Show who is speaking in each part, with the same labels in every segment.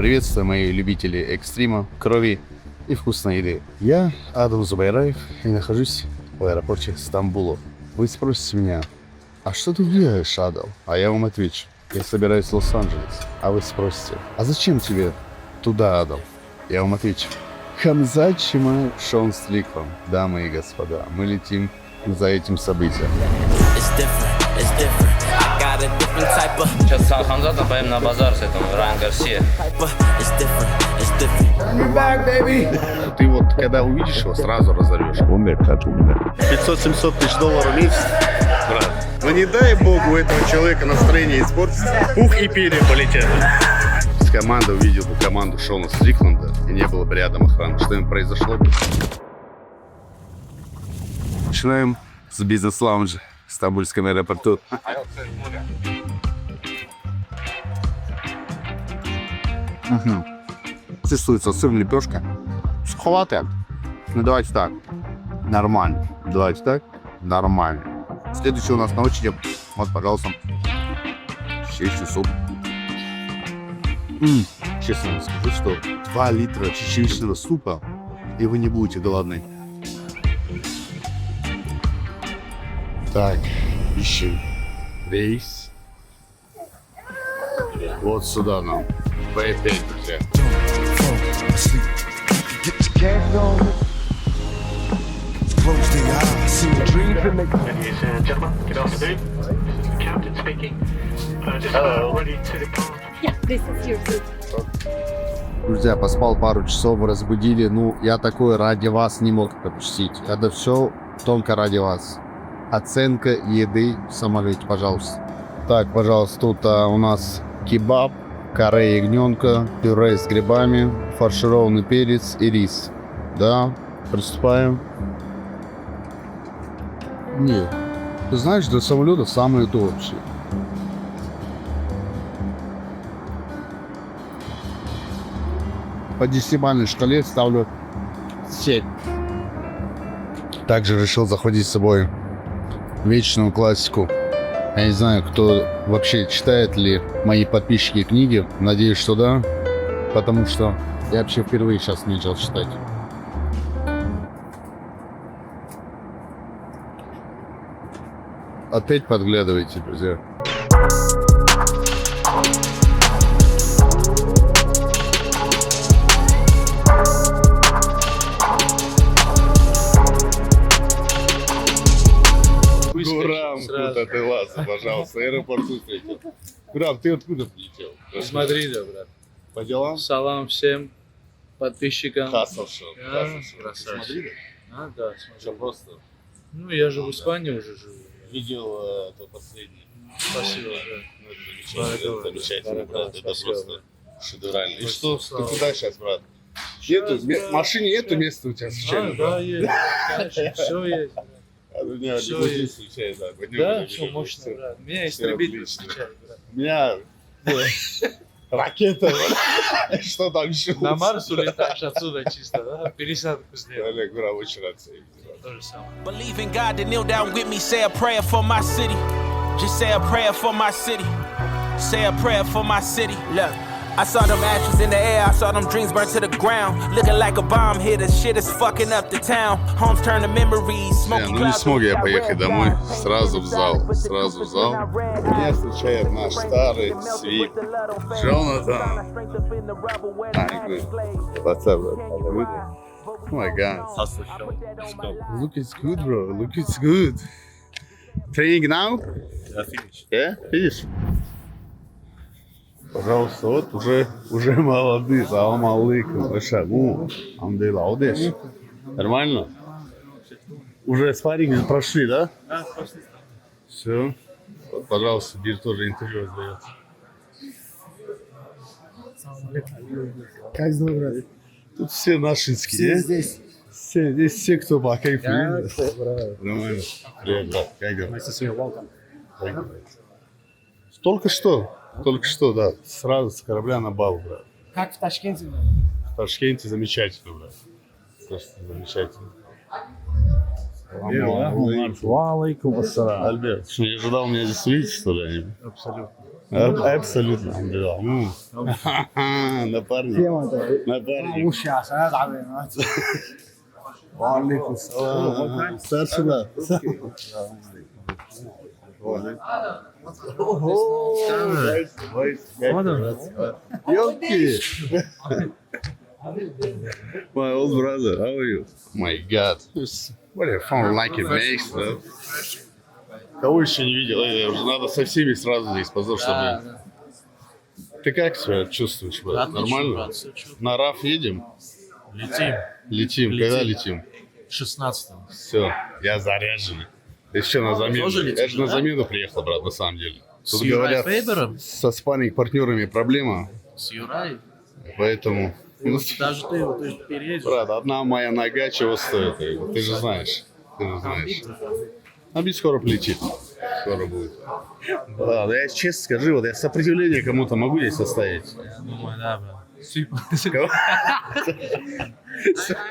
Speaker 1: Приветствую, мои любители экстрима, крови и вкусной еды. Я Адам Зубайраев и нахожусь в аэропорте Стамбула. Вы спросите меня, а что ты делаешь, Адам? А я вам отвечу, я собираюсь в Лос Анджелес. А вы спросите, а зачем тебе туда, Адам? Я вам отвечу, Хамзатом шон сликом. Дамы и господа, мы летим за этим событием.
Speaker 2: Сейчас с Хамзатом поедем на базар с этим Райан Гарсия.
Speaker 1: Ты вот, когда увидишь его, сразу разорвешь.
Speaker 3: 500-700 тысяч долларов в месяц, брат. Но не дай богу у этого человека настроение испортится, пух и перья полетят.
Speaker 1: Команда увидела бы команду Шона Стрикланда и не было бы рядом охраны. Что им произошло бы? Начинаем с бизнес-лаунжа в Стамбульском аэропорту. Чувствуется сыр, лепешка. Схватывает. Ну давайте так. Нормально. Давайте так. Нормально. Следующий у нас на очереди. Вот, пожалуйста. Чечевичный суп. Честно вам скажу, что 2 литра чечевичного супа, и вы не будете голодны. Так, ищем рейс. Вот сюда нам. P5, друзья. Друзья, поспал пару часов, разбудили. Ну, я такое ради вас не мог пропустить. Это все только ради вас. Оценка еды в самолете, пожалуйста. Так, пожалуйста, тут у нас кебаб, каре ягненка, пюре с грибами, фаршированный перец и рис. Да, приступаем. Нет, ты знаешь, для самолета самое то вообще. По 10-бальной шкале ставлю 7. Также решил захватить с собой вечную классику. Я не знаю, кто вообще читает ли мои подписчики книги. Надеюсь, что да. Потому что я вообще впервые сейчас начал читать. Опять подглядывайте, друзья. Гурам, куда ты лазал, пожалуйста, аэропорту встретил. Гурам, ты откуда прилетел?
Speaker 4: Из Мадрида, брат.
Speaker 1: По делам?
Speaker 4: Салам всем подписчикам.
Speaker 1: Красавчик.
Speaker 4: Красавчик. Да,
Speaker 1: Что
Speaker 4: смотрю.
Speaker 1: просто?
Speaker 4: Ну, я же в Испании уже живу.
Speaker 1: Видел это последнее.
Speaker 4: Спасибо, да.
Speaker 1: Ну, это замечательно, брат. Это просто шедеврально. И что, ты
Speaker 4: Спасибо.
Speaker 1: куда сейчас, брат? Нету, в машине нету места у тебя случайно?
Speaker 4: Да, есть. Конечно, все есть.
Speaker 1: А у меня
Speaker 4: Всё
Speaker 1: лимузин
Speaker 4: есть.
Speaker 1: случайно, да.
Speaker 4: Да, все мощно, брат. Меня истребитель
Speaker 1: отлично.
Speaker 4: встречает, брат.
Speaker 1: У меня ракета. Что там еще?
Speaker 4: На Марс улетаешь отсюда чисто, да? Пересадку сделал.
Speaker 1: Олег, Гурам, очень рад тебя видеть.
Speaker 4: То же самое.
Speaker 5: Believe in God to kneel down with me, say a prayer for my city. Just say a prayer for my city. Say a prayer for my city. Look, I saw them ashes in the air, I saw them dreams burn to the ground. Looking like a bomb hit, the shit is fucking up the town. Homes turn to memories, smoky
Speaker 1: Ну не
Speaker 5: clouds.
Speaker 1: смог я поехать домой, сразу в зал, сразу в зал. Меня встречает наш старый свип, Джонатан. What's up, bro? Oh my god.
Speaker 2: How's the show? Let's go.
Speaker 1: Look, it's good, bro. Look, it's good. Training now?
Speaker 2: Я финиш.
Speaker 1: Yeah, finish. Пожалуйста, вот уже молодые. Салам алейкум. Ну, амдейла, аудеш. Нормально? Уже спарринг прошли, да?
Speaker 4: Да, пошли.
Speaker 1: Все. Вот, пожалуйста, Бир тоже интервью раздает.
Speaker 6: Как дела, брат?
Speaker 1: Тут все нашинские.
Speaker 6: Все
Speaker 1: не?
Speaker 6: здесь.
Speaker 1: Все, здесь все, кто по кайфу.
Speaker 6: Да,
Speaker 1: видит.
Speaker 6: брат.
Speaker 1: Нормально. Привет, брат. Как дела?
Speaker 6: Nice to see you. Welcome.
Speaker 1: Только что, да. Сразу с корабля на бал, брат.
Speaker 6: Как в Ташкенте?
Speaker 1: В Ташкенте замечательно, брат. Просто замечательно.
Speaker 6: Алейкум ассалам.
Speaker 1: Альберт, что, не ожидал меня здесь видеть, что ли?
Speaker 4: Абсолютно.
Speaker 1: Абсолютно. Напарник. Напарник. Старшина. Ёлки. My old brother, how are you? My God. What a fun like it makes, да? Кого еще не видел? Уже надо со всеми сразу здесь, позор, чтобы... Ты как себя чувствуешь, брат? Нормально? На РАФ едем? Летим. Когда летим?
Speaker 4: 16-го.
Speaker 1: Все, я заряжен. Ты что, на замену? Я же на замену приехал, брат, на самом деле. Тут говорят, со спарринг-партнерами проблема.
Speaker 4: С Юрой?
Speaker 1: Поэтому...
Speaker 4: Даже ты переедешь.
Speaker 1: Брат, одна моя нога чего стоит? Ты же знаешь. Абит скоро полетит. Скоро будет. Да, я честно скажи, вот я сопротивление кому-то могу здесь составить?
Speaker 4: Я думаю, да, брат. I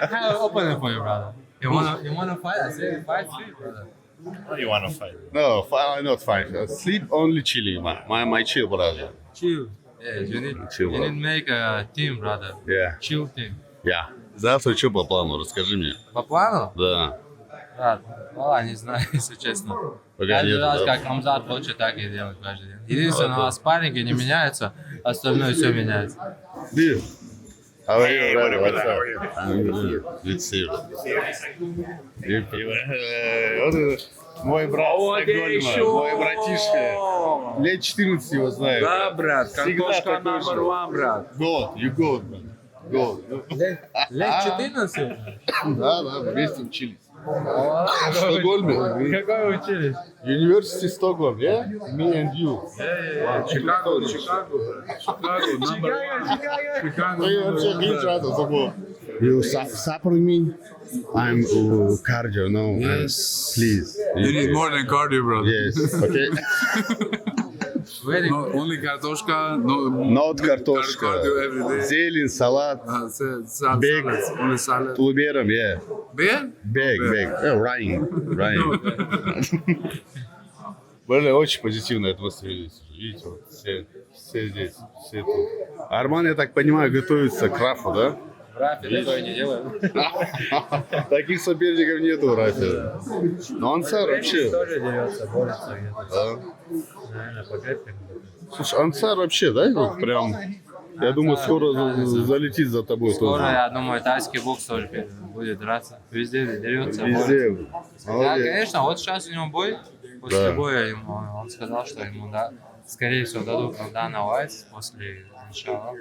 Speaker 4: have an opening for you, brother. You wanna fight? I say fight, sleep, brother.
Speaker 3: Oh, you wanna fight?
Speaker 1: No, I'm not fine. Sleep only chilling, my chill, brother.
Speaker 4: Chill. Yes, you need make a team, brother.
Speaker 1: Yeah.
Speaker 4: Chill team.
Speaker 1: Yeah. Завтра что по плану? Расскажи мне.
Speaker 4: По плану?
Speaker 1: Да.
Speaker 4: Брат, не знаю, если честно.
Speaker 1: Пока
Speaker 4: Каждый
Speaker 1: нет,
Speaker 4: раз,
Speaker 1: да?
Speaker 4: как Хамзат хочет, так и делать каждый день. Единственное, спарринги не меняются, остальное все меняется.
Speaker 1: Dude. How are you, brother? What's
Speaker 3: How
Speaker 1: up?
Speaker 3: are you?
Speaker 1: Good to see you. Вот это мой брат Стокгольма, мой братишка. Лет 14 его знаю.
Speaker 4: Да, брат,
Speaker 1: Всегда
Speaker 4: картошка
Speaker 1: такой же.
Speaker 4: number one, брат.
Speaker 1: God, you good, man. God.
Speaker 4: Лет 14?
Speaker 1: Да, вместе учились. В Стокгольме.
Speaker 4: Какой вы учились?
Speaker 1: University Stockholm, yeah? Me and you.
Speaker 4: Чикаго,
Speaker 1: You support me? I'm cardio, no?
Speaker 6: Yes.
Speaker 1: Please.
Speaker 6: You need more than cardio, brother.
Speaker 1: Yes, okay.
Speaker 6: No, only kartoshka, no,
Speaker 1: Not картошка.
Speaker 6: cardio every day.
Speaker 1: Зелень, салат,
Speaker 6: Salad,
Speaker 1: Big.
Speaker 6: only salad.
Speaker 1: тулубером, yeah.
Speaker 6: Beer?
Speaker 1: Big. Running. Были очень позитивно атмосферились. Видите, вот все здесь, все тут. Арман, я так понимаю, готовится к рафу, да?
Speaker 4: В рафе такое не делаем.
Speaker 1: Таких соперников нету в рафе. Но Ансар вообще...
Speaker 4: Тоже дерется, борется где-то.
Speaker 1: Да.
Speaker 4: Наверное, по гребкам.
Speaker 1: Слушай, Ансар вообще, да? Вот прям... Я думаю, скоро залетит за тобой
Speaker 4: Скоро,
Speaker 1: тоже.
Speaker 4: я думаю, тайский бокс тоже будет драться. Везде дерется, борется.
Speaker 1: Везде.
Speaker 4: Да,
Speaker 1: Молодец.
Speaker 4: конечно, вот сейчас у него бой. После боя он сказал, что ему, скорее всего, дадут на Уайтс после начала.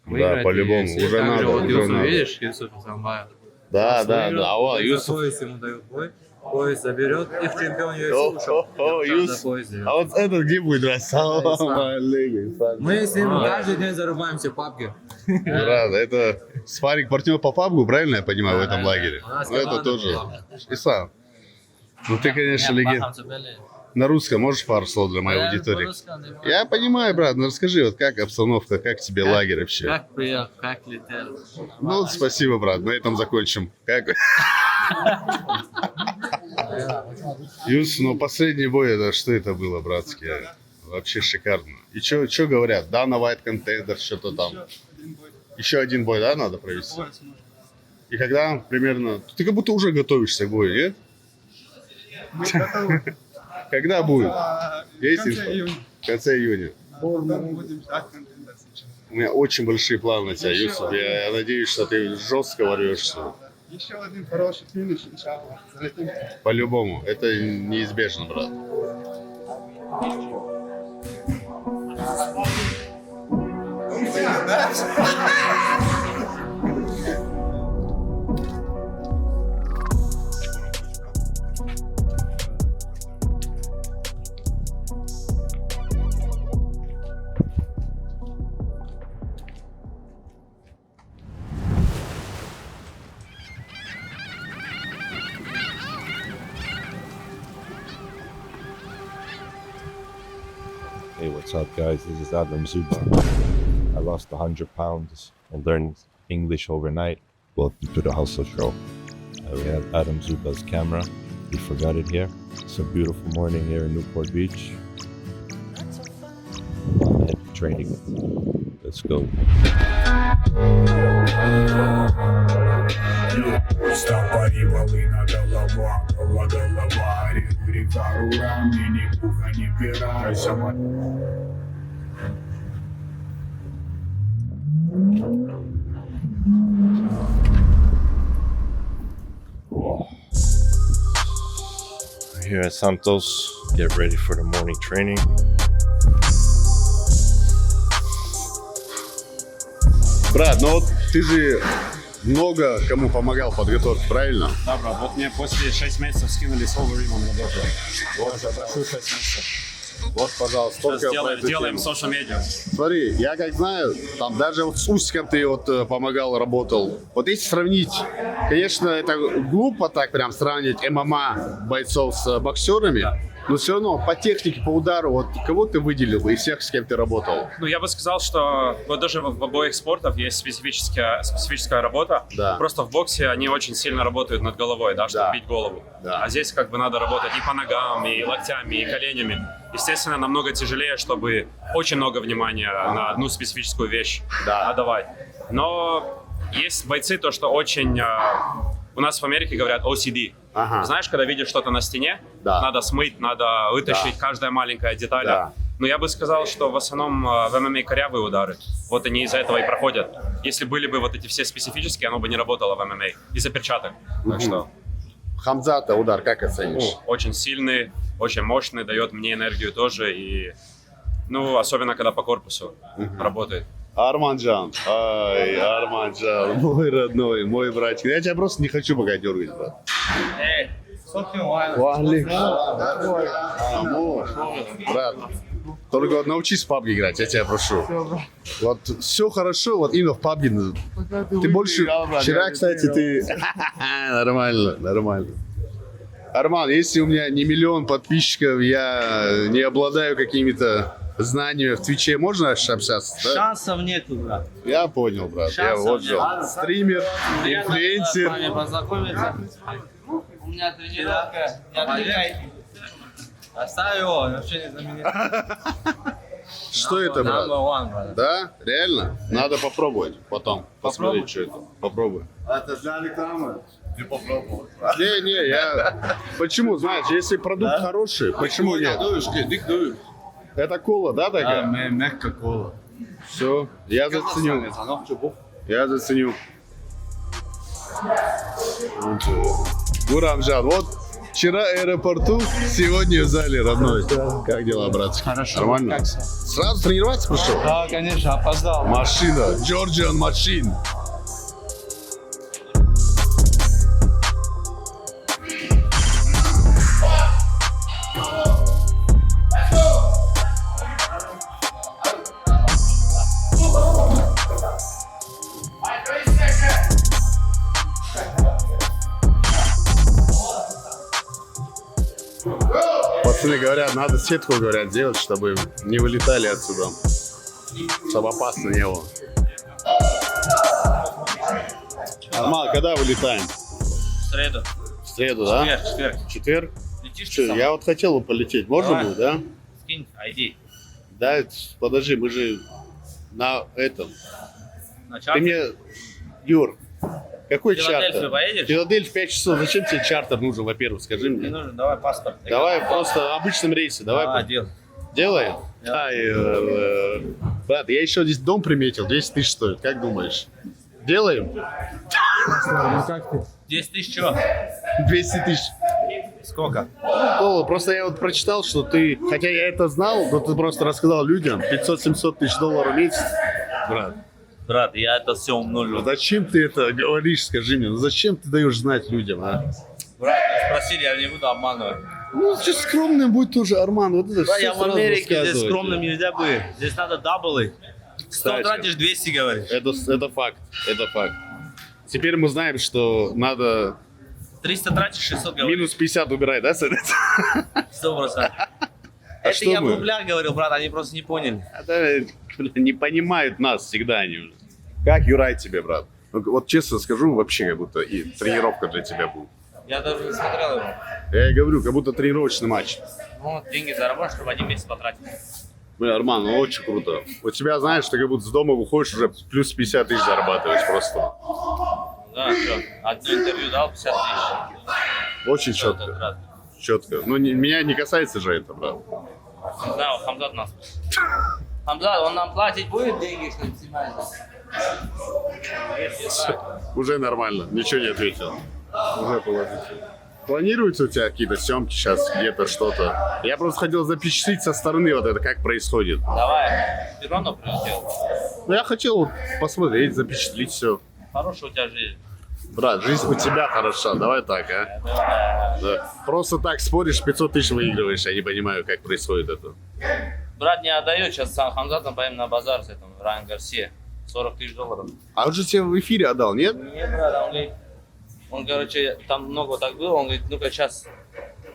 Speaker 1: Да, по-любому. Уже надо,
Speaker 4: вот
Speaker 1: уже
Speaker 4: Юсуф,
Speaker 1: надо.
Speaker 4: видишь, Юсуф Самбаев.
Speaker 1: Да. О, Юсуф.
Speaker 4: Пояс ему дают бой. Пояс заберет. Их чемпион UFC ушел.
Speaker 1: О, Юсуф. А вот этот где будет драться?
Speaker 4: Мы с ним каждый день зарубаемся в пабге.
Speaker 1: Брат, это спарринг-партнер по пабгу, правильно я понимаю, в этом лагере?
Speaker 4: У нас
Speaker 1: Ну, это
Speaker 4: команда
Speaker 1: тоже.
Speaker 4: была.
Speaker 1: Исан, ну ты, конечно, легенда. На русском можешь пару слов для моей аудитории? Я понимаю, брат, но расскажи, вот как обстановка, как тебе лагерь вообще?
Speaker 2: Как приехал, как летел.
Speaker 1: Ну, спасибо, брат, на этом закончим. Как? Юс, ну последний бой, это что это было, братский? Вообще шикарно. И что говорят? Да, на White Contender, что-то там. Еще один бой, да, надо провести? И когда примерно... Ты как будто уже готовишься к бою, нет? Когда будет? Есть инфа? В конце июня. У меня очень большие планы на тебя, Юсуф. Я надеюсь, что ты жестко ворвешься.
Speaker 7: Еще один хороший финиш, иншаллах. Залетим.
Speaker 1: По-любому. Это неизбежно, брат.
Speaker 8: Hey, what's up, guys? This is Adam Zubairayev. I lost 100 pounds and learned English overnight. Welcome to the Hustle Show. We have Adam Zubai's camera. We forgot it here. It's a beautiful morning here in Newport Beach. training. Let's go. Here at Santos, get ready for the morning training.
Speaker 1: Брат, ну вот ты же много кому помогал в подготовке, правильно?
Speaker 9: Да, брат, вот мне после 6 месяцев скинули с Overeem на работу. Вот, я прошу 6 месяцев.
Speaker 1: Вот, пожалуйста, только
Speaker 9: Сейчас делаем social media.
Speaker 1: Смотри, я как знаю, там даже вот с Усиком ты вот помогал, работал. Вот если сравнить, конечно, это глупо так прям сравнивать ММА бойцов с боксерами, но все равно по технике, по удару, вот кого ты выделил из всех, с кем ты работал?
Speaker 9: Ну, я бы сказал, что вот даже в обоих спортах есть специфическая работа.
Speaker 1: Да.
Speaker 9: Просто в боксе они очень сильно работают над головой, да, чтобы
Speaker 1: Да.
Speaker 9: бить голову.
Speaker 1: Да.
Speaker 9: А здесь как бы надо работать и по ногам, и локтями, и коленями. Естественно, намного тяжелее, чтобы очень много внимания на одну специфическую вещь отдавать. Но есть бойцы, то, что очень... у нас в Америке говорят OCD.
Speaker 1: Ага.
Speaker 9: Знаешь, когда видишь что-то на стене,
Speaker 1: Да.
Speaker 9: надо смыть, надо вытащить каждая маленькая деталь.
Speaker 1: Да.
Speaker 9: Но я бы сказал, что в основном в ММА корявые удары. Вот они из-за этого и проходят. Если были бы вот эти все специфические, оно бы не работало в ММА. Из-за перчаток. Так что...
Speaker 1: Хамзата удар как оценишь?
Speaker 9: Очень сильный, очень мощный, дает мне энергию тоже. И, ну, особенно, когда по корпусу работает.
Speaker 1: Арманджан, ай, Арманджан, мой родной, мой братик. Я тебя просто не хочу пока дергать, брат. Валик. Брат, только вот научись в PUBG играть, я тебя прошу. Вот все хорошо, вот именно в PUBG. Ты больше... Вчера, кстати, ты... Нормально, нормально. Арман, если у меня не 1 миллион подписчиков, я не обладаю какими-то знаниями в Твиче, можно общаться? Да?
Speaker 2: Шансов нету, брат.
Speaker 1: Я понял, брат. Я
Speaker 2: Шансов
Speaker 1: вот
Speaker 2: нет.
Speaker 1: же. Стример,
Speaker 2: Приятно было с
Speaker 1: инфлюенсер.
Speaker 2: вами познакомиться. У меня тренировка. Не отвлекайте. Оставь его, вообще не заменить.
Speaker 1: Что это, брат?
Speaker 2: Number one, брат.
Speaker 1: Да? Реально? Надо попробовать потом. Посмотреть, что это. Попробуй.
Speaker 3: Это для рекламы. Не попробовал.
Speaker 1: Не, я... Почему, знаешь, если продукт хороший, почему нет? Это кола, да, такая?
Speaker 6: мягкая кола.
Speaker 1: Все, я заценю. Я заценю. Гурамжан, вот вчера в аэропорту, сегодня в зале, родной. Как дела, братцы?
Speaker 6: Хорошо.
Speaker 1: Нормально?
Speaker 6: Как всё?
Speaker 1: Сразу тренироваться пришел?
Speaker 6: Да, конечно, опоздал.
Speaker 1: Машина, Georgian Machine. Пацаны говорят, надо сетку, говорят, делать, чтобы не вылетали отсюда. Чтобы опасно не было. Арман, когда вылетаем?
Speaker 2: В среду.
Speaker 1: В среду, да?
Speaker 2: Четверг.
Speaker 1: Четверг?
Speaker 2: Летишь
Speaker 1: Что,
Speaker 2: ты сам?
Speaker 1: я вот хотел бы полететь. Можно
Speaker 2: Давай.
Speaker 1: будет, да?
Speaker 2: Скинь ID.
Speaker 1: Да, подожди, мы же на этом.
Speaker 2: На
Speaker 1: Ты
Speaker 2: чартер?
Speaker 1: мне, Юр, какой
Speaker 2: В Филадельфию
Speaker 1: чартер?
Speaker 2: поедешь?
Speaker 1: Филадельфия 5 часов. Зачем тебе чартер нужен, во-первых, скажи
Speaker 2: Не
Speaker 1: мне?
Speaker 2: нужен, давай паспорт.
Speaker 1: Давай просто обычном рейсе, давай.
Speaker 2: делай.
Speaker 1: Делаем?
Speaker 2: Да.
Speaker 1: Ай, брат, я еще здесь дом приметил, 10 тысяч стоит, как думаешь? Делаем?
Speaker 2: 10 тысяч чего?
Speaker 1: 200 тысяч.
Speaker 2: Сколько?
Speaker 1: Просто я вот прочитал, что ты, хотя я это знал, но ты просто рассказал людям, 500-700 тысяч долларов в месяц. Брат,
Speaker 2: Брат, я это все умножу.
Speaker 1: зачем ты это говоришь, скажи мне? Ну зачем ты даешь знать людям, а?
Speaker 2: Брат, спросили, я не буду обманывать.
Speaker 1: Ну, сейчас скромным будь тоже, Арман, вот это
Speaker 2: Да,
Speaker 1: все
Speaker 2: я в
Speaker 1: сразу
Speaker 2: Америке, здесь
Speaker 1: рассказывать.
Speaker 2: скромным нельзя быть. Здесь надо даблы. 100
Speaker 1: Кстати.
Speaker 2: тратишь, 200 говоришь.
Speaker 1: Это факт, это факт. Теперь мы знаем, что надо
Speaker 2: 300 тратишь, 600 говоришь.
Speaker 1: минус 50 убирать, да, с этой?
Speaker 2: 100%. Это
Speaker 1: что
Speaker 2: я в
Speaker 1: мы?
Speaker 2: рублях говорил, брат, они просто не поняли.
Speaker 1: Это, не понимают нас всегда они уже. Как Юрай тебе, брат? Ну, вот честно скажу, вообще как будто и тренировка для тебя будет.
Speaker 2: Я даже не смотрел его.
Speaker 1: Я и говорю, как будто тренировочный матч.
Speaker 2: Ну, деньги заработаешь, чтобы 1 месяц потратить.
Speaker 3: Бля, Арман, ну очень круто. У тебя, знаешь, ты как будто с дома выходишь, уже плюс 50 тысяч зарабатываешь просто.
Speaker 2: Да, что, одно интервью дал 50 тысяч.
Speaker 3: Очень четко. Четко. Ну, меня не касается же это, брат.
Speaker 2: Не знаю, Хамзат нас. Хамзат, он нам платить будет деньги, что снимает?
Speaker 3: Уже нормально, ничего не ответил. Уже положительно. Планируются у тебя какие-то съемки сейчас, где-то что-то? Я просто хотел запечатлеть со стороны вот это, как происходит.
Speaker 2: Давай, ты равно прилетел.
Speaker 3: Ну, я хотел вот посмотреть, запечатлеть все.
Speaker 2: Хорошая у тебя жизнь.
Speaker 3: Брат, жизнь у тебя хороша, давай так, а? Да. Просто так споришь, 500 тысяч выигрываешь, я не понимаю, как происходит это.
Speaker 2: Брат не отдает, сейчас с Хамзатом поедем на базар с этим, Райан Гарсия. 40 тысяч долларов.
Speaker 3: А он же тебе в эфире отдал, нет?
Speaker 2: Нет, брат, он говорит, короче, там много так было, он говорит, ну-ка сейчас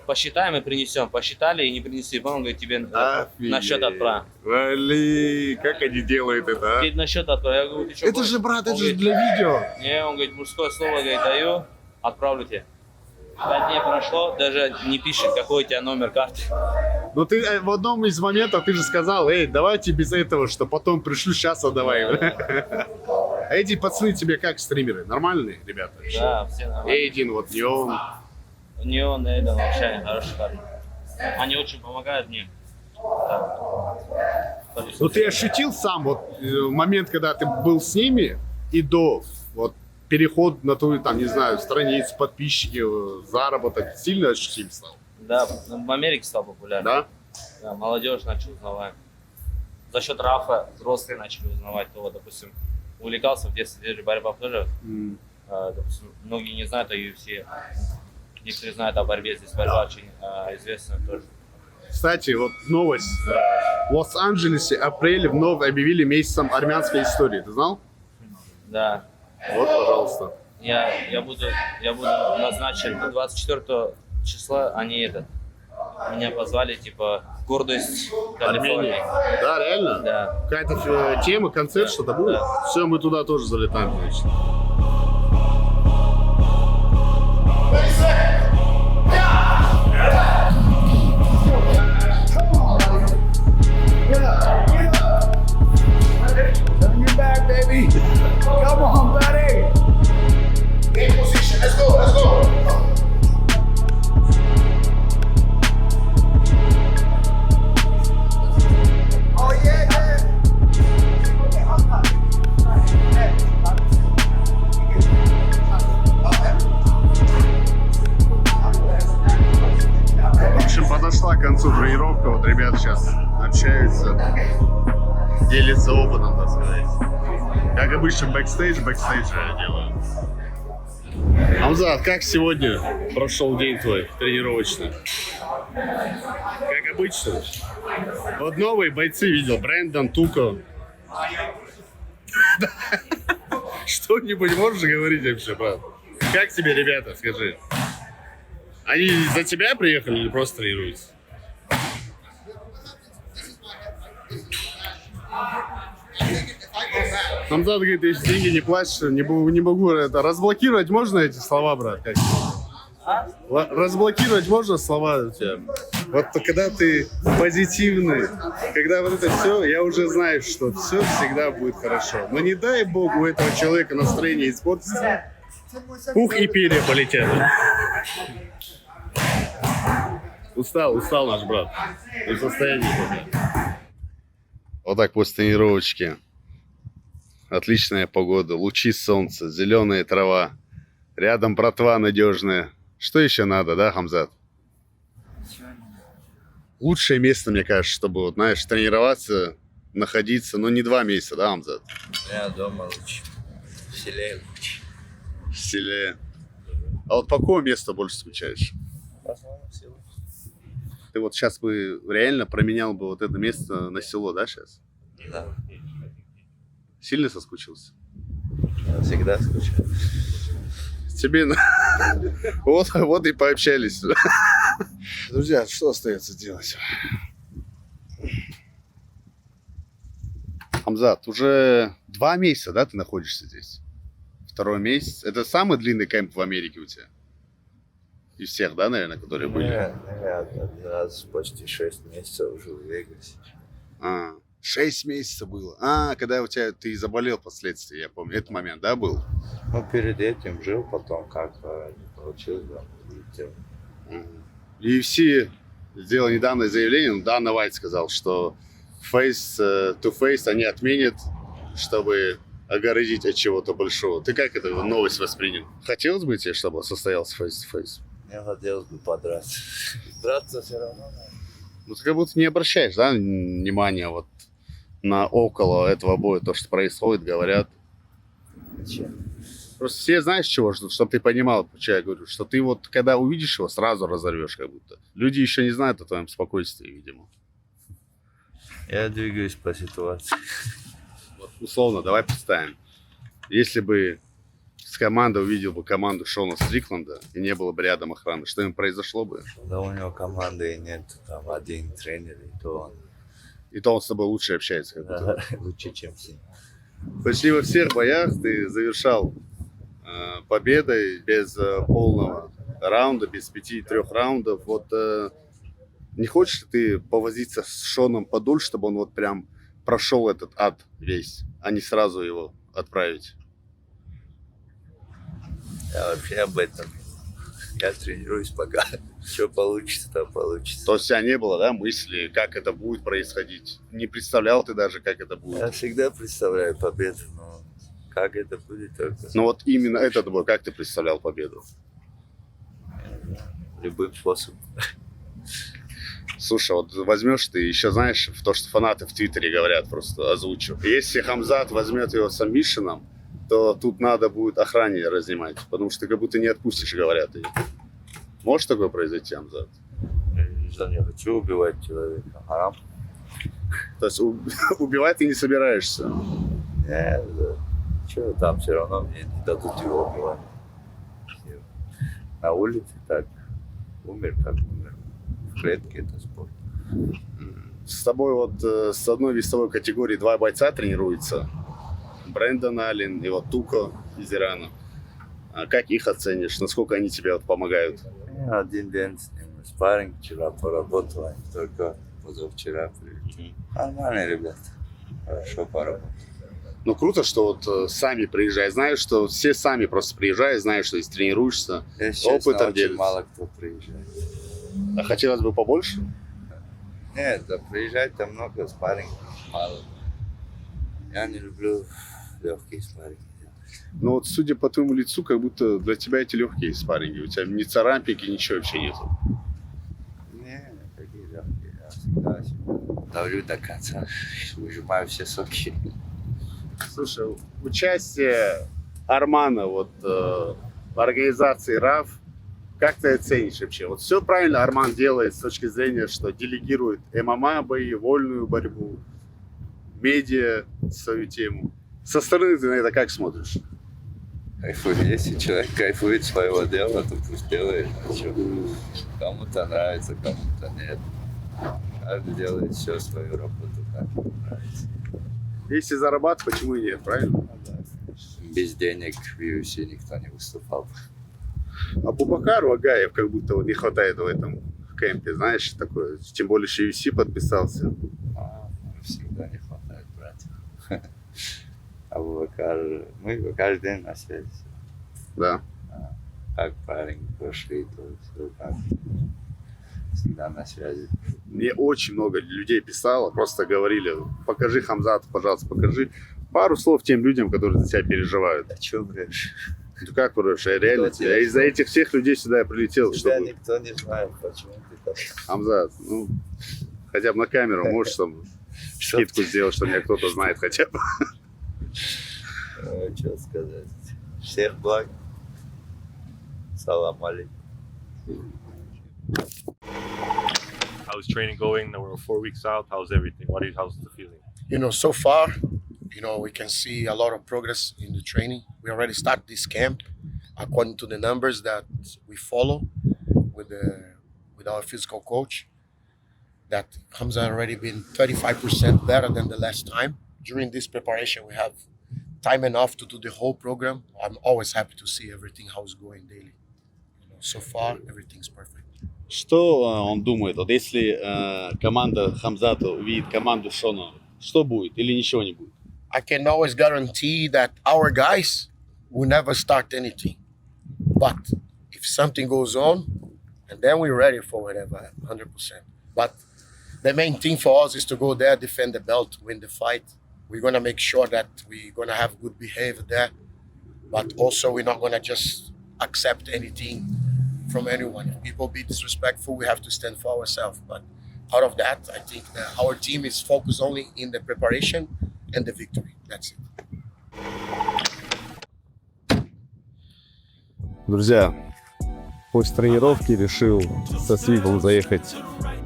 Speaker 2: посчитаем и принесем. Посчитали и не принесли, он говорит, тебе на счет отправим.
Speaker 3: Вали, как они делают это, а?
Speaker 2: Говорит, на счет отправим. Я говорю, ты что?
Speaker 3: Это же, брат, это же для видео.
Speaker 2: Не, он говорит, мужское слово, говорит, даю, отправлю тебе. 5 дней прошло, даже не пишет, какой у тебя номер карты.
Speaker 3: Ну ты в одном из моментов ты же сказал, эй, давайте без этого, что потом пришлю, сейчас отдавай. А эти пацаны тебе как стримеры? Нормальные ребята?
Speaker 2: Да, все нормально.
Speaker 3: Эйдин, вот Неон.
Speaker 2: Неон, это вообще хороший парень. Они очень помогают мне.
Speaker 3: Ну ты ощутил сам вот момент, когда ты был с ними и до вот переход на твою, там, не знаю, страницу, подписчики, заработок, сильно ощутим стал?
Speaker 2: Да, в Америке стал популярным.
Speaker 3: Да?
Speaker 2: Да, молодежь начал узнавать. За счет Рафа взрослые начали узнавать. То, вот, допустим, увлекался в детстве борьба тоже. Допустим, многие не знают о UFC. Некоторые знают о борьбе. Здесь борьба очень известная тоже.
Speaker 3: Кстати, вот новость. В Лос Анджелесе апреле вновь объявили месяцем армянской истории. Ты знал?
Speaker 2: Да.
Speaker 3: Вот, пожалуйста.
Speaker 2: Я буду назначен 24 числа, они меня позвали, типа, гордость Калифорнии.
Speaker 3: Да, реально?
Speaker 2: Да.
Speaker 3: Какая-то тема, концерт,
Speaker 2: Да.
Speaker 3: что-то будет?
Speaker 2: Да.
Speaker 3: Все, мы туда тоже залетаем, значит. Подошла к концу тренировка, вот ребята сейчас общаются, делятся опытом, так сказать. Как обычно, бэкстейдж я делаю. Хамзат, как сегодня прошел день твой тренировочный? Как обычно. Вот новые бойцы видел, Брэндон, Туко. Что-нибудь можешь говорить вообще, брат? Как тебе ребята, скажи? Они за тебя приехали или просто тренируются? Хамзат говорит, если деньги не платишь, не могу это. Разблокировать можно эти слова, брат? Как? Разблокировать можно слова у тебя? Вот когда ты позитивный, когда вот это все, я уже знаю, что все всегда будет хорошо. Но не дай бог у этого человека настроение испортится, пух и перья полетят. Устал наш брат. Не в состоянии. Вот так после тренировочки. Отличная погода, лучи солнца, зеленая трава. Рядом братва надежная. Что еще надо, да, Хамзат? Лучшее место, мне кажется, чтобы, вот, знаешь, тренироваться, находиться, но не 2 месяца, да, Хамзат?
Speaker 6: Я дома лучше. В селе лучше.
Speaker 3: В селе. А вот по какому месту больше скучаешь?
Speaker 6: В основном в село.
Speaker 3: Ты вот сейчас бы реально променял бы вот это место на село, да, сейчас?
Speaker 6: Да.
Speaker 3: Сильно соскучился?
Speaker 6: Я всегда скучаю.
Speaker 3: Тебе... Вот и пообщались. Друзья, что остается делать? Хамзат, уже 2 месяца, да, ты находишься здесь? 2-й месяц. Это самый длинный кемп в Америке у тебя? Из всех, да, наверное, которые были?
Speaker 6: Я один раз почти 6 месяцев жил в Вегасе.
Speaker 1: 6 месяцев было. Когда ты заболел впоследствии, я помню. Этот момент, да, был?
Speaker 6: Ну, перед этим жил, потом как-то не получилось, да, улетел.
Speaker 1: И UFC сделал недавно заявление, Дана Уайт сказал, что face to face они отменят, чтобы огородить от чего-то большого. Ты как эту новость воспринял? Хотелось бы тебе, чтобы состоялся face to face?
Speaker 6: Мне хотелось бы подраться. Драться все равно надо.
Speaker 1: Ну, ты как будто не обращаешь, да, внимания вот на около этого боя, то, что происходит, говорят.
Speaker 6: Зачем?
Speaker 1: Просто все знаешь чего, чтобы ты понимал, что я говорю, что ты вот, когда увидишь его, сразу разорвешь как будто. Люди еще не знают о твоем спокойствии, видимо.
Speaker 6: Я двигаюсь по ситуации.
Speaker 1: Вот, условно, давай представим. Если бы с командой увидел бы команду Шона Стрикленда и не было бы рядом охраны, что им произошло бы?
Speaker 6: Да у него команды нет, там один тренер,
Speaker 1: И то он с тобой лучше общается. Как будто.
Speaker 6: да, лучше, чем все.
Speaker 1: Почти во всех боях ты завершал победой без полного раунда, без 5-3 раундов. Вот не хочешь ли ты повозиться с Шоном подольше, чтобы он вот прям прошел этот ад весь, а не сразу его отправить?
Speaker 6: Я вообще об этом. Я тренируюсь пока. Что получится, то получится.
Speaker 1: То есть у тебя не было, да, мысли, как это будет происходить? Не представлял ты даже, как это будет?
Speaker 6: Я всегда представляю победу, но как это будет только
Speaker 1: Ну вот именно этот бой, как ты представлял победу?
Speaker 6: любым способом.
Speaker 1: Слушай, вот возьмешь ты, еще знаешь, в то, что фанаты в Твиттере говорят, просто озвучу. Если Хамзат возьмет его сабмишеном, то тут надо будет охране разнимать, потому что ты как будто не отпустишь, говорят. И может такое произойти, Хамзат?
Speaker 6: Я не хочу убивать человека. Харам.
Speaker 1: То есть убивать ты не собираешься?
Speaker 6: Нет, да. Что там все равно мне не дадут его убивать. На улице так. Умер, как умер. В клетке это спорт.
Speaker 1: С тобой вот с одной весовой категории 2 бойца тренируются. Брэндон Аллен и вот Туко из Ирана. А как их оценишь? Насколько они тебе вот помогают?
Speaker 6: Я один день с ним спарринг вчера поработал, они только позавчера прилетели. Нормальные ребята. Хорошо поработали.
Speaker 1: Ну круто, что вот сами приезжают. Знаю, что все сами просто приезжают, знают, что здесь тренируешься. Опытом
Speaker 6: очень
Speaker 1: делятся.
Speaker 6: мало кто приезжает.
Speaker 1: А хотелось бы побольше?
Speaker 6: Нет, да приезжать там много, спарринг мало. Я не люблю легкие спарринги.
Speaker 1: Ну вот судя по твоему лицу, как будто для тебя эти легкие спарринги. У тебя ни царапинки, ничего вообще нету.
Speaker 6: Не, такие легкие. Я всегда давлю до конца, выжимаю все соки.
Speaker 1: Слушай, участие Армана вот, в организации РАФ, как ты оценишь вообще? Вот все правильно Арман делает с точки зрения, что делегирует ММА бои, вольную борьбу, медиа свою тему. Со стороны ты на это как смотришь?
Speaker 6: Кайфую. Если человек кайфует своего дела, то пусть делает. А что? Кому-то нравится, кому-то нет. Каждый делает все свою работу, как ему нравится.
Speaker 1: Если зарабатывать, почему и нет, правильно?
Speaker 6: Ну, да, без денег в UFC никто не выступал.
Speaker 1: А Бубакару Агаев как будто вот не хватает в этом кемпе, знаешь, такое. Тем более, что UFC подписался.
Speaker 6: Всегда не хватает братьев. А Бубакар, мы каждый день на связи.
Speaker 1: Да.
Speaker 6: Как парень прошли, то все как. Всегда на связи.
Speaker 1: Мне очень много людей писало, просто говорили, покажи Хамзата, пожалуйста, покажи. Пару слов тем людям, которые за тебя переживают.
Speaker 6: А что врешь?
Speaker 1: Ну как врешь? Я реально тебя. Из-за этих всех людей сюда я прилетел,
Speaker 6: Тебя
Speaker 1: чтобы...
Speaker 6: никто не знает, почему ты так.
Speaker 1: Хамзат, ну, хотя бы на камеру можешь там скидку сделать, что меня кто-то знает хотя бы.
Speaker 6: Что сказать? Всех благ. Салам алейкум.
Speaker 10: How's training going? Now we're 4 weeks out. How's everything? How's the feeling?
Speaker 11: So far, we can see a lot of progress in the training. We already started this camp according to the numbers that we follow with our physical coach. That Hamza already been 35% better than the last time. During this preparation, we have time enough to do the whole program. I'm always happy to see everything how it's going daily. So far, everything's perfect.
Speaker 1: Что он думает? Вот если команда Хамзата увидит команду Шона, что будет или ничего не будет?
Speaker 11: I can always guarantee that our guys will never start anything. But if something goes on, and then we're ready for whatever, 100%. But the main thing for us is to go there, defend the belt, win the fight. We're going to make sure that we're going to have good behavior there. But also we're not going to just accept anything from anyone. If people be disrespectful, we have to stand for ourselves. But out of that, I think that our team is focused only in the preparation and the victory. That's it.
Speaker 1: Друзья, после тренировки решил со Свифом заехать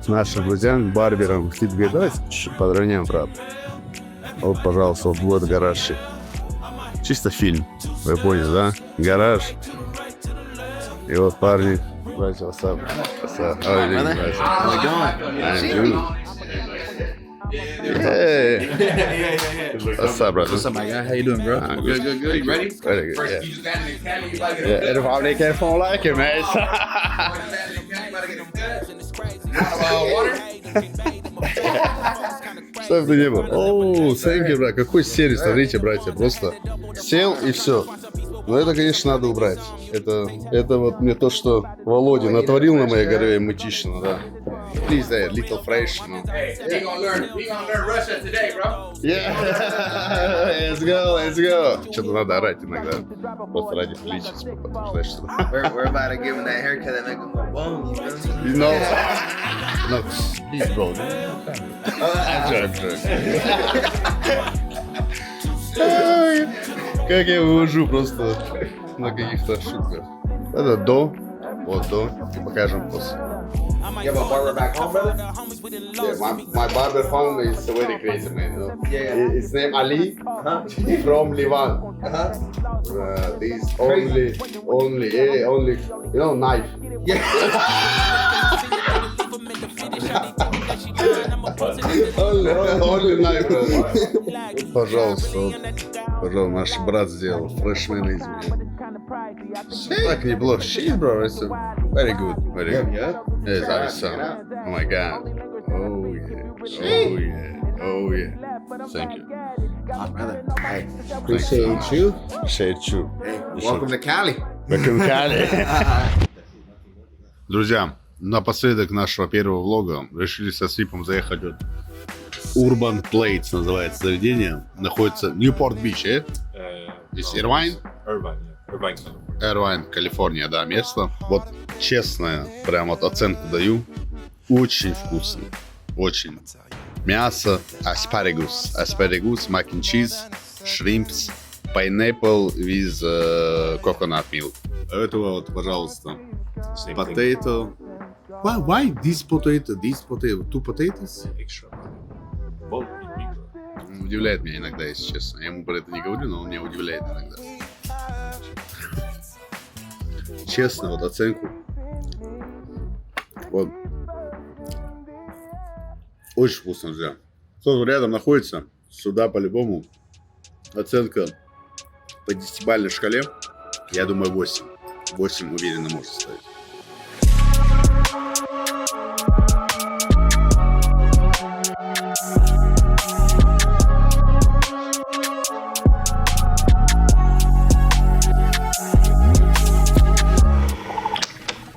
Speaker 1: к нашим друзьям, барберам. Свиф говорит, давайте чуть-чуть подровняем, брат. Вот, пожалуйста, вот будет гараж. Чисто фильм. Вы поняли, да? Гараж. И вот парни. Братья, what's up? What's up? How are you doing, guys? How's it going? I'm good. Hey. What's up, brother?
Speaker 12: What's up, my guy? How you doing, bro? Good. You ready?
Speaker 1: Ready, good, yeah.
Speaker 12: You just got in the academy, you like it.
Speaker 1: Yeah, and if I can't phone like it, man. Что это не было? Оу, thank you, брат. Какой сервис, смотрите, братья. Просто сел и все. Но это, конечно, надо убрать. Это вот мне то, что Володя натворил на моей голове мытищину, да. Please, a little fresh.
Speaker 12: Hey, he gonna learn Russian today, bro.
Speaker 1: Yeah, let's go. Что-то надо орать иногда. Просто ради приличия, потому что...
Speaker 12: We're about to give him that haircut that make him go boom, you feel me?
Speaker 1: No, please, bro. I'm joking. Как я вывожу просто на каких-то шутках. Это до, вот до, и покажем после.
Speaker 12: You have a barber back home, brother?
Speaker 1: Yeah, my barber home is very crazy, man. You know?
Speaker 12: Yeah.
Speaker 1: His name Ali, from Livan. He's only, you know, knife.
Speaker 12: Yeah.
Speaker 1: only knife. Пожалуйста, наш брат сделал фрешмена из меня. Так неплохо. Shit, bro. It's very good. Very good. Yes, awesome. Oh my god. Oh yeah. Thank you.
Speaker 12: Oh, brother. Hey, appreciate you.
Speaker 1: Hey,
Speaker 12: welcome to Cali.
Speaker 1: Welcome to Cali. Друзья, напоследок нашего первого влога решили со Слипом заехать вот Urban Plates называется заведение. Находится Ньюпорт-Бич, Здесь Ирвайн? Ирвайн, Калифорния, да, место. Вот честно, прям вот оценку даю. Очень вкусно. Очень. Мясо, asparagus, mac and cheese, shrimps, pineapple with coconut milk. Этого вот, пожалуйста, potato. Why this potato? Two potatoes? Удивляет меня иногда, если честно. Я ему про это не говорю, но он меня удивляет иногда. Честно, вот оценку. Вот. Очень вкусно, друзья. Кто рядом находится, сюда по-любому. Оценка по 10-бальной шкале, я думаю, 8. 8 уверенно можно ставить.